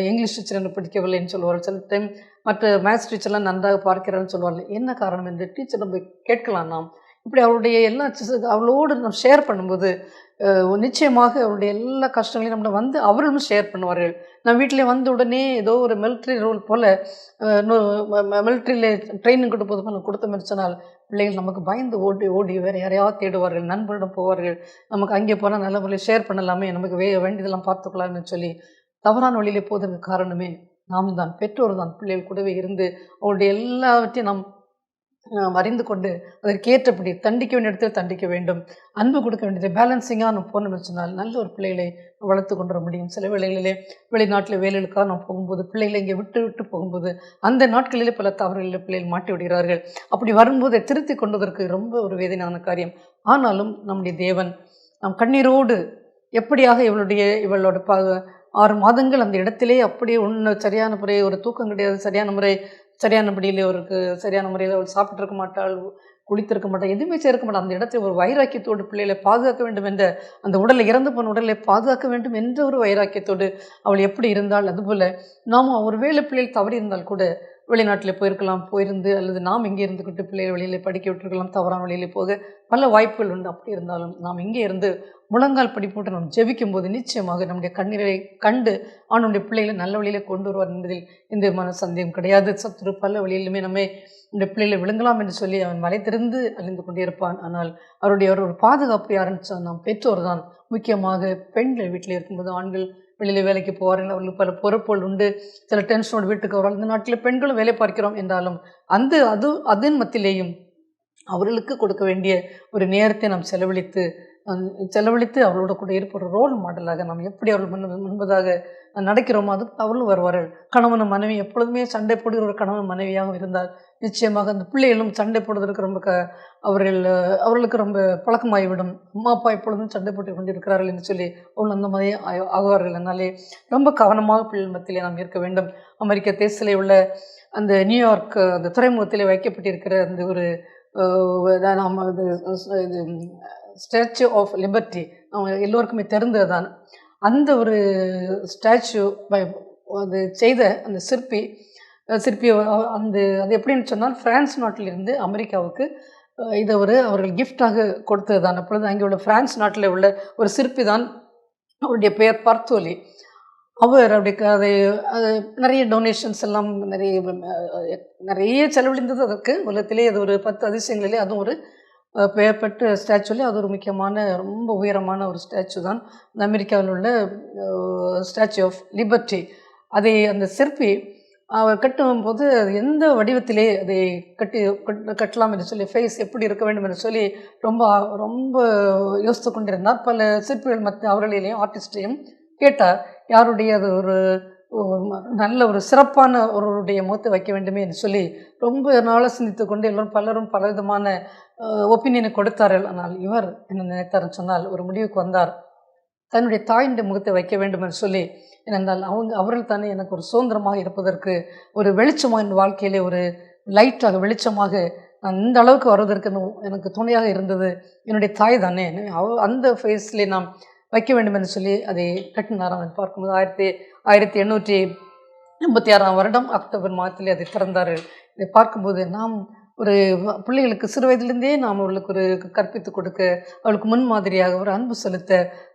இங்கிலீஷ் டீச்சர் எனக்கு பிடிக்கவில்லைன்னு சொல்லுவார்கள். சில டைம் மற்ற மேத்ஸ் டீச்சர்லாம் நன்றாக பார்க்கிறான்னு சொல்லுவார்கள். என்ன காரணம் என்று டீச்சர் நம்ம கேட்கலாம். நாம் இப்படி அவருடைய எல்லா அவளோடு நம்ம ஷேர் பண்ணும்போது நிச்சயமாக அவருடைய எல்லா கஷ்டங்களையும் நம்மளை அவர்களும் ஷேர் பண்ணுவார்கள். நான் வீட்டிலே வந்த உடனே ஏதோ ஒரு மிலிட்ரி ரோல் போல் மிலிட்ரியில் ட்ரைனிங் கொடுப்பது போல் கொடுத்த மாதிரி சொன்னால் பிள்ளைகள் நமக்கு பயந்து ஓடி வேறு யாரையாவது தேடுவார்கள், நண்பரிடம் போவார்கள். நமக்கு அங்கே போனால் நல்ல முறையில் ஷேர் பண்ணலாமே, நமக்கு வேண்டியதெல்லாம் பார்த்துக்கலாம்னு சொல்லி தவறான வழியிலே போவதற்கு காரணமே நாம் தான், பெற்றோர் தான். பிள்ளைகள் கூடவே இருந்து அவருடைய எல்லாவற்றையும் நாம் அறிந்து கொண்டு அதற்கேற்றபடி தண்டிக்க வேண்டிய இடத்தில் தண்டிக்க வேண்டும், அன்பு கொடுக்க வேண்டியது பேலன்சிங்காக நம்ம போனோம்னு சொன்னால் நல்ல ஒரு பிள்ளைகளை வளர்த்து கொண்டு வர முடியும். சில வேளைகளிலே வெளிநாட்டில் வேலைகளுக்காக நம்ம போகும்போது பிள்ளைகளை இங்கே விட்டு போகும்போது அந்த நாட்களிலே பல தவறுகளில் பிள்ளைகள் மாட்டி விடுகிறார்கள். அப்படி வரும்போது திருத்தி கொண்டதற்கு ரொம்ப ஒரு வேதனையான காரியம். ஆனாலும் நம்முடைய தேவன் நம் கண்ணீரோடு எப்படியாக இவளோட 6 மாதங்கள் அந்த இடத்திலே அப்படியே சரியான முறை ஒரு தூக்கம் கிடையாது, சரியானபடியில் அவருக்கு சரியான முறையில் அவள் சாப்பிட்ருக்க மாட்டாள், குளித்திருக்க மாட்டாள், எதுவுமே சேர்க்க மாட்டாள். அந்த இடத்துல ஒரு வைராக்கியத்தோடு பிள்ளைகளை பாதுகாக்க வேண்டும் என்ற, அந்த உடலை இறந்து போன உடலை பாதுகாக்க வேண்டும் என்ற ஒரு வைராக்கியத்தோடு அவள் எப்படி இருந்தால், அதுபோல் நாம் ஒரு வேளை பிள்ளைகள் தவறி இருந்தால் கூட வெளிநாட்டில் போயிருந்து அல்லது நாம் இங்கே இருந்துக்கிட்டு பிள்ளைகள் வெளியில் படிக்க விட்டுருக்கலாம், தவறான வழியில் போக பல வாய்ப்புகள் உண்டு. அப்படி இருந்தாலும் நாம் இங்கே இருந்து முழங்கால் படி போட்டு நாம் ஜெபிக்கும் போது நிச்சயமாக நம்முடைய கண்ணீரை கண்டு அவனுடைய பிள்ளைகளை நல்ல வழியில் கொண்டு வருவார் என்பதில் எந்த சந்தேகம் கிடையாது. சத்துரு பல வழியிலுமே நம்முடைய பிள்ளைகளை விழுங்கலாம் என்று சொல்லி அவன் மலைத்திருந்து அழிந்து கொண்டே இருப்பான். ஆனால் அவருடைய ஒரு பாதுகாப்பு யாருன்னு நாம் பெற்றோர் தான். முக்கியமாக பெண்கள் வீட்டில் இருக்கும்போது, ஆண்கள் வெளியில் வேலைக்கு போவார்கள், அவர்களுக்கு பல பொறுப்புகள் உண்டு, சில டென்ஷனோடு வீட்டுக்கு வருவார்கள். இந்த நாட்டில் பெண்களும் வேலை பார்க்கிறோம் என்றாலும் அதன் மத்தியிலேயும் அவர்களுக்கு கொடுக்க வேண்டிய ஒரு நேரத்தை நாம் செலவழித்து அவர்களோட கூட இருப்ப ஒரு ரோல் மாடலாக நாம் எப்படி அவர்கள் முன்பதாக நடக்கிறோமோ அது அவர்களும் வருவார்கள். கணவன் மனைவி எப்பொழுதுமே சண்டை போடுகிற ஒரு கணவன் மனைவியாக இருந்தால் நிச்சயமாக அந்த பிள்ளைகளும் சண்டை போடுவதற்கு ரொம்ப அவர்களுக்கு ரொம்ப பழக்கமாகிவிடும். அம்மா அப்பா எப்பொழுதும் சண்டை போட்டு கொண்டிருக்கிறார்கள் என்று சொல்லி அவர்கள் அந்த மாதிரி ஆகுவார்கள். அதனாலே ரொம்ப கவனமாக பிள்ளைகள் மத்தியிலே நாம் இருக்க வேண்டும். அமெரிக்க தேசத்திலே உள்ள அந்த நியூயார்க் அந்த துறைமுகத்திலே வைக்கப்பட்டிருக்கிற அந்த ஒரு நாம் ஸ்டாச்சு ஆஃப் லிபர்ட்டி அவங்க எல்லோருக்குமே தெரிந்தது தான். அந்த ஒரு ஸ்டாச்சு அது செய்த அந்த சிற்பி அந்த அது எப்படின்னு சொன்னால் பிரான்ஸ் நாட்டிலிருந்து அமெரிக்காவுக்கு இதை அவர்கள் கிஃப்டாக கொடுத்தது தான். அப்பொழுது அங்கே உள்ள பிரான்ஸ் நாட்டில் உள்ள ஒரு சிற்பி தான், அவருடைய பெயர் பர்த்தோலி. அவர் அப்படி அதை அது நிறைய டொனேஷன்ஸ் எல்லாம் நிறைய செலவழிந்தது அதற்கு. உலகத்திலே அது ஒரு 10 அதிசயங்களிலே அதுவும் ஒரு பெயர்பெற்ற ஸ்டாச்சுலே அது ஒரு முக்கியமான ரொம்ப உயரமான ஒரு ஸ்டாச்சு தான், இந்த அமெரிக்காவில் உள்ள ஸ்டாச்சு ஆஃப் லிபர்ட்டி. அதை அந்த சிற்பி அவர் கட்டும்போது எந்த வடிவத்திலே அதை கட்டலாம் என்று சொல்லி, ஃபேஸ் எப்படி இருக்க வேண்டும் என்று சொல்லி ரொம்ப ரொம்ப யோசித்து கொண்டிருந்தார். பல சிற்பிகள் அவர்களிலேயும் ஆர்டிஸ்டையும் கேட்டார், யாருடைய அது ஒரு நல்ல ஒரு சிறப்பான ஒருவருடைய முகத்தை வைக்க வேண்டுமே என்று சொல்லி ரொம்ப நாளாக சிந்தித்து கொண்டு எல்லோரும் பலரும் பல விதமான ஒப்பீனியனை கொடுத்தார்கள். ஆனால் இவர் என்ன நினைத்தார்னு சொன்னால் ஒரு முடிவுக்கு வந்தார், தன்னுடைய தாயினுடைய முகத்தை வைக்க வேண்டும் என்று சொல்லி. ஏனென்றால் அவர்கள் தானே எனக்கு ஒரு சுதந்திரமாக இருப்பதற்கு, ஒரு வெளிச்சமாக என் வாழ்க்கையிலே ஒரு லைட்டாக வெளிச்சமாக நான் இந்த அளவுக்கு வருவதற்கு எனக்கு துணையாக இருந்தது என்னுடைய தாய் தானே, அந்த ஃபேஸ்லேயே நாம் வைக்க வேண்டும் என்று சொல்லி அதை கட்டினாராம். பார்க்கும்போது 1886 வருடம் அக்டோபர் மாதத்திலே அதை திறந்தார்கள். இதை பார்க்கும்போது நாம் ஒரு பிள்ளைகளுக்கு சிறு வயதிலிருந்தே நாம் அவர்களுக்கு ஒரு கற்பித்து கொடுக்க, அவளுக்கு முன்மாதிரியாக ஒரு அன்பு செலுத்த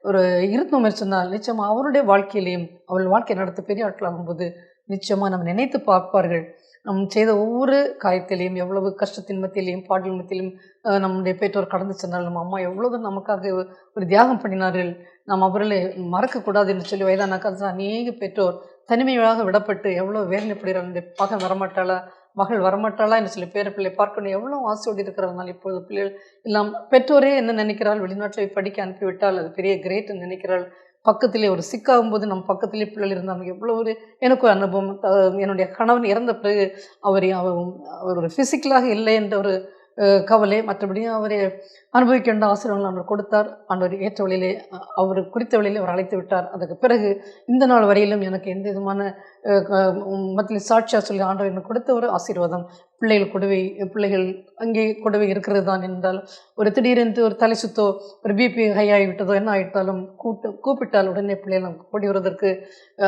ஒரு இருந்தோம் சொன்னால் நிச்சயமாக அவருடைய வாழ்க்கையிலையும் அவள் வாழ்க்கை நடத்த பெரிய ஆட்களாகும்போது நிச்சயமாக நம்ம நினைத்து பார்ப்பார்கள். நம் செய்த ஒவ்வொரு காயத்திலையும், எவ்வளவு கஷ்டத்தின் மத்தியிலையும் பாடல் மத்தியிலும் நம்முடைய பெற்றோர் கடந்து சென்றால் நம்ம அம்மா எவ்வளவு நமக்காக ஒரு தியாகம் பண்ணினார்கள், நாம் அவர்களை மறக்கக்கூடாது என்று சொல்லி வயதான காலத்தில் அநேக பெற்றோர் தனிமையாக விடப்பட்டு எவ்வளோ வேதனைப்படுகிறார். இந்த மகன் வரமாட்டாளா, மகள் வரமாட்டாளா என்று சொல்லி பேர பிள்ளை பார்க்கணும் எவ்வளோ ஆசையோடு இருக்கிறதுனால இப்பொழுது பிள்ளைகள் எல்லாம் பெற்றோரே என்ன நினைக்கிறாள், வெளிநாட்டில் படிக்க அனுப்பிவிட்டால் அது பெரிய கிரேட்னு நினைக்கிறாள். பக்கத்திலே ஒரு சிக்காகும் போது நம்ம பக்கத்திலே பிள்ளைகள் இருந்தாங்க. எவ்வளோ ஒரு எனக்கு ஒரு அனுபவம். என்னுடைய கணவன் இறந்த பிறகு அவர் ஒரு ஃபிசிக்கலாக இல்லை என்ற ஒரு கவலை, மற்றபடியும் அவரை அனுபவிக்க வேண்ட ஆசீர்வாதங்கள் அவர் கொடுத்தார். ஆண்டவர் ஏற்ற வழியிலே அவர் குறித்த வழியிலே அவர் அழைத்து விட்டார். அதுக்கு பிறகு இந்த நாள் வரையிலும் எனக்கு எந்த விதமான மத்தியில் சாட்சியாக சொல்லி ஆண்டவர் எனக்கு கொடுத்த ஒரு ஆசீர்வாதம். பிள்ளைகள் அங்கே கூடவே இருக்கிறது தான். என்றால் ஒரு திடீரென்று ஒரு தலை சுத்தோ ஒரு பிபி ஹை ஆகிவிட்டதோ என்ன ஆகிட்டாலும் கூப்பிட்டால் உடனே பிள்ளைகள் நமக்கு கூடி வருவதற்கு,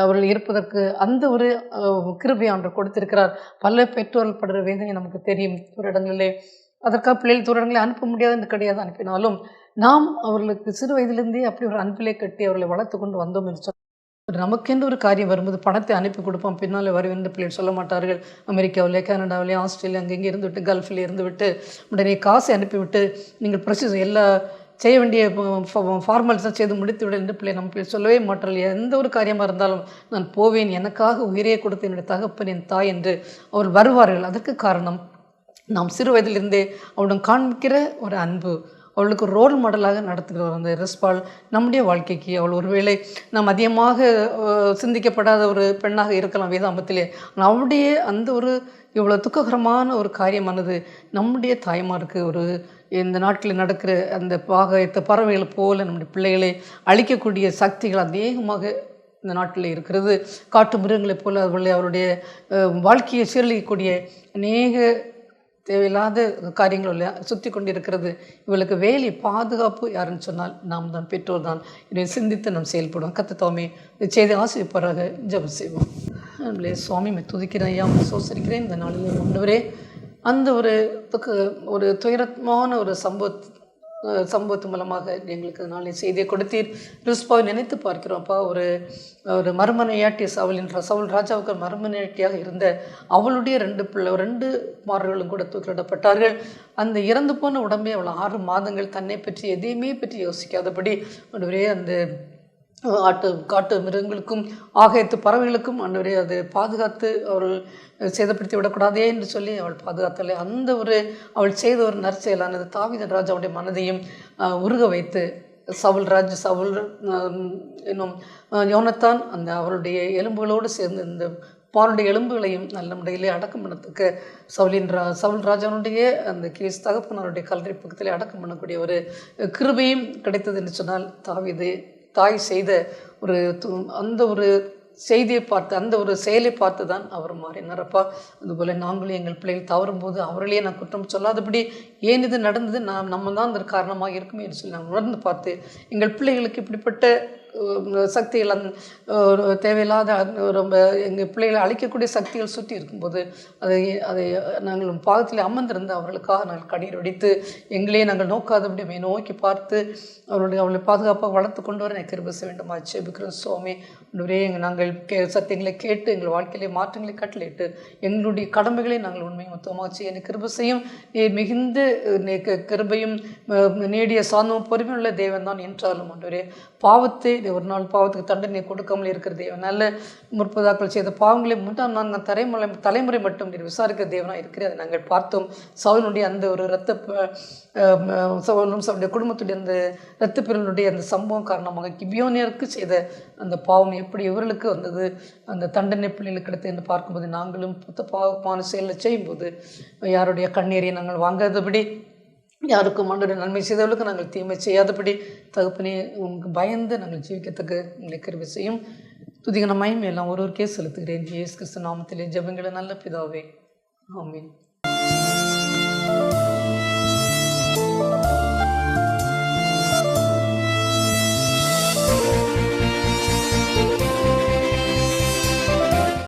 அவர்கள் இருப்பதற்கு அந்த ஒரு கிருபை ஆண்டவர் கொடுத்திருக்கிறார். பல பெற்றோர்கள் படுற வேதனை நமக்கு தெரியும். ஒரு இடங்களிலே அதற்காக பிள்ளைகள் தூரங்களை அனுப்ப முடியாதுன்னு கிடையாது, அனுப்பினாலும் நாம் அவர்களுக்கு சிறு வயதிலிருந்தே அப்படி ஒரு அன்பிலே கட்டி அவர்களை வளர்த்து கொண்டு வந்தோம் என்று சொன்னால், நமக்கென்று ஒரு காரியம் வரும்போது பணத்தை அனுப்பி கொடுப்போம், பின்னால் வருவென்று பிள்ளைகள் சொல்ல மாட்டார்கள். அமெரிக்காவிலே, கனடாவிலே, ஆஸ்திரேலியா அங்கங்கே இருந்துவிட்டு, கல்ஃபில் இருந்துவிட்டு உடனே காசை அனுப்பிவிட்டு நீங்கள் ப்ரொசீஸ் எல்லா செய்ய வேண்டிய ஃபார்மாலிட்டிஸாக செய்து முடித்து விட என்று நம்ம பிள்ளை சொல்லவே மாட்டார்கள். எந்த ஒரு காரியமாக இருந்தாலும் நான் போவேன், எனக்காக உயிரையே கொடுத்து என்னுடைய தகப்பன் என் தாய் என்று அவர் வருவார்கள். அதற்கு காரணம் நாம் சிறு வயதிலிருந்தே அவளுடன் காண்பிக்கிற ஒரு அன்பு, அவளுக்கு ரோல் மாடலாக நடத்துகிற அந்த ரெஸ்பால் நம்முடைய வாழ்க்கைக்கு. அவள் ஒருவேளை நாம் அதிகமாக சிந்திக்கப்படாத ஒரு பெண்ணாக இருக்கலாம் வேதாம்பத்திலே, அவளுடைய அந்த ஒரு இவ்வளோ துக்ககரமான ஒரு காரியமானது நம்முடைய தாய்மாருக்கு ஒரு இந்த நாட்டில் நடக்கிற அந்த பாகத்த பறவைகளை போல நம்முடைய பிள்ளைகளை அழிக்கக்கூடிய சக்திகள் அதிகமாக இந்த நாட்டில் இருக்கிறது. காட்டு மிருகங்களைப் போல அவருடைய வாழ்க்கையை சீரழிக்கக்கூடிய அநேக தேவையில்லாத காரியங்கள் சுற்றி கொண்டிருக்கிறது. இவளுக்கு வேலை பாதுகாப்பு யாருன்னு சொன்னால் நாம் தான், பெற்றோர் தான். இதை சிந்தித்து நாம் செயல்படுவோம். கர்த்தர் செய்தி ஆசிரியப்பாராக. ஜெபம் செய்வோம். நம்மளே சுவாமி துதிக்கிறேன், ஐயா சோசரிக்கிறேன். இந்த நாளில் ஆண்டவரே அந்த ஒரு துயரமான ஒரு சம்பவத்து மூலமாக எங்களுக்கு நாளை செய்தியை கொடுத்தீர். ரிஸ்பாவை நினைத்து பார்க்கிறோம்ப்பா. ஒரு மர்மனையாட்டி சவுல் ராஜாவுக்கு மர்மனையாட்டியாக இருந்த அவளுடைய 2 குமாரர்களும் கூட தூக்கிலிடப்பட்டார்கள். அந்த இறந்து போன உடம்பே அவள் 6 மாதங்கள் தன்னை பற்றி எதையுமே பற்றி யோசிக்காதபடி ஒருவரே அந்த காட்டு மிருகங்களுக்கும் ஆகாயத்து பறவைகளுக்கும் ஆண்டவரே அது பாதுகாத்து அவர்கள் சேதப்படுத்தி விடக்கூடாதே என்று சொல்லி அவள் பாதுகாத்தாலே அந்த அவள் செய்த ஒரு நற்செயலானது தாவீது ராஜாவுடைய மனதையும் உருக வைத்து சவுல் இன்னும் யோனத்தான் அந்த அவருடைய எலும்புகளோடு சேர்ந்து இந்த பாலுடைய எலும்புகளையும் நல்ல முறையிலே அடக்கம் பண்ணத்துக்கு சவுல் ராஜாவுடைய அந்த கேஸ் தகப்பனருடைய கல்லறை பக்கத்திலே அடக்கம் பண்ணக்கூடிய ஒரு கிருபையும் கிடைத்தது என்று சொன்னால் தாவீது தாய் செய்த அந்த ஒரு செய்தியை பார்த்து, அந்த ஒரு செயலை பார்த்து தான் அவர் மாறினாரப்பா. அதுபோல் நாங்களும் எங்கள் பிள்ளைகள் தவறும்போது அவர்களே நான் குற்றம் சொல்லாதபடி ஏன் இது நடந்தது, நம்ம தான் அதற்கு காரணமாக இருக்குமே என்று சொல்லி நாங்கள் உணர்ந்து பார்த்து எங்கள் பிள்ளைகளுக்கு இப்படிப்பட்ட சக்திகள் தேவையில்லாத ரொம்ப எங்கள் பிள்ளைகளை அழிக்கக்கூடிய சக்திகள் சுற்றி இருக்கும்போது அதை நாங்கள் பாகத்தில் அமர்ந்திருந்து அவர்களுக்காக நாங்கள் கண்ணீர் வடித்து எங்களே நாங்கள் நோக்காதபடி நோக்கி பார்த்து அவளை பாதுகாப்பாக வளர்த்து கொண்டு வர எனக்கு கிருபை செய்ய வேண்டுமா ஜெபிக்கிறோம் சுவாமி. ஒரே நாங்கள் சத்தியங்களை கேட்டு எங்கள் வாழ்க்கையிலே மாற்றங்களை கட்டளையிட்டு எங்களுடைய கடமைகளை நாங்கள் உண்மையை மொத்தமாக செய்ய எனக்கு கிருபை செய்யும். மிகுந்த கிருபையும் நேடிய சாந்தமும் பொறுமையுள்ள தேவன் தான் என்றாலும் ஒன்றே பாவத்தை ஒரு நாள் பாவத்துக்கு தண்டனை கொடுக்காமல் இருக்கிற தேவன், நல்ல முற்பதாக்கள் செய்த பாவங்களை முன்னாள் நாங்கள் தலைமுறை மட்டும் விசாரிக்கிற தேவனாக இருக்கிறது. அதை நாங்கள் பார்த்தோம். சவுலுடைய அந்த ஒரு சவுளுடைய குடும்பத்துடைய அந்த இரத்த பிறனுடைய அந்த சம்பவம் காரணமாக கிபியோனியருக்கு செய்த அந்த பாவம் எப்படி இவர்களுக்கு வந்தது, அந்த தண்டனை பிள்ளைகளுக்கு கிடைத்தது என்று பார்க்கும்போது நாங்களும் பாவமான செயலை செய்யும்போது யாருடைய கண்ணீரை நாங்கள் வாங்காதபடி, யாருக்கும் ஆண்டவரே நன்மை செய்தவர்களுக்கு நாங்கள் தீமை செய்யாதபடி தகப்பனே உங்களுக்கு பயந்து நாங்கள் ஜீவிக்கிறதுக்கு எங்களை கிருபை செய்யும். துதிகன மகிமை எல்லாம் ஒருவருக்கே செலுத்துகிறேன். இயேசு கிறிஸ்து நாமத்திலே ஜெபங்களை நல்ல பிதாவே, ஆமென்.